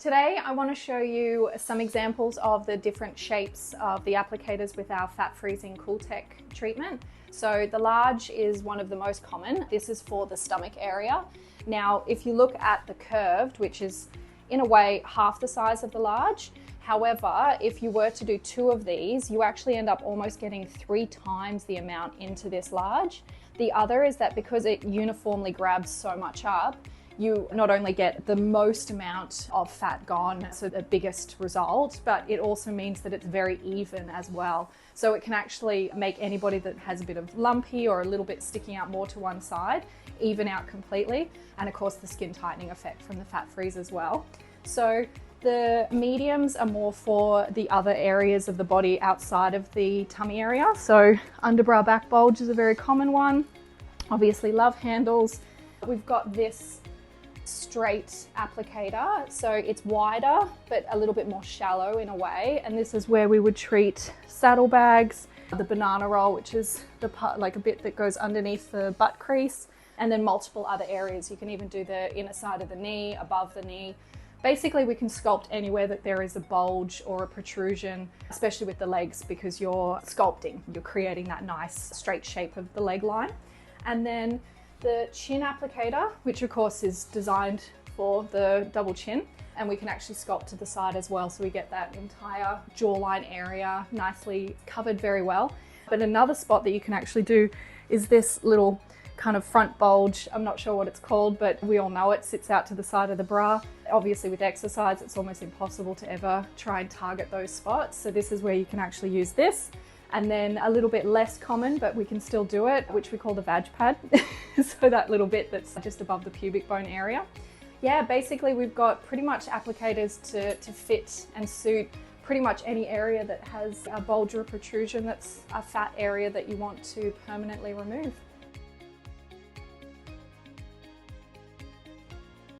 Today I want to show you some examples of the different shapes of the applicators with our fat freezing CoolTech treatment. So the large is one of the most common. This is for the stomach area. Now if you look at the curved, which is in a way half the size of the large, however, if you were to do 2 of these, you actually end up almost getting 3 times the amount into this large. The other is that because it uniformly grabs so much up, you not only get the most amount of fat gone, so the biggest result, but it also means that it's very even as well. So it can actually make anybody that has a bit of lumpy or a little bit sticking out more to one side, even out completely. And of course the skin tightening effect from the fat freeze as well. So the mediums are more for the other areas of the body outside of the tummy area. So underbrow back bulge is a very common one. Obviously love handles. We've got this straight applicator, so it's wider but a little bit more shallow in a way, and this is where we would treat saddlebags, the banana roll, which is the part, like a bit that goes underneath the butt crease, and then multiple other areas. You can even do the inner side of the knee, above the knee. Basically we can sculpt anywhere that there is a bulge or a protrusion, especially with the legs, because you're sculpting, you're creating that nice straight shape of the leg line. And then the chin applicator, which of course is designed for the double chin, and we can actually sculpt to the side as well, so we get that entire jawline area nicely covered very well. But another spot that you can actually do is this little kind of front bulge. I'm not sure what it's called, but we all know it sits out to the side of the bra. Obviously with exercise it's almost impossible to ever try and target those spots, so this is where you can actually use this. And then a little bit less common, but we can still do it, which we call the vag pad. So that little bit that's just above the pubic bone area. Yeah, basically we've got pretty much applicators to fit and suit pretty much any area that has a bulge or a protrusion that's a fat area that you want to permanently remove.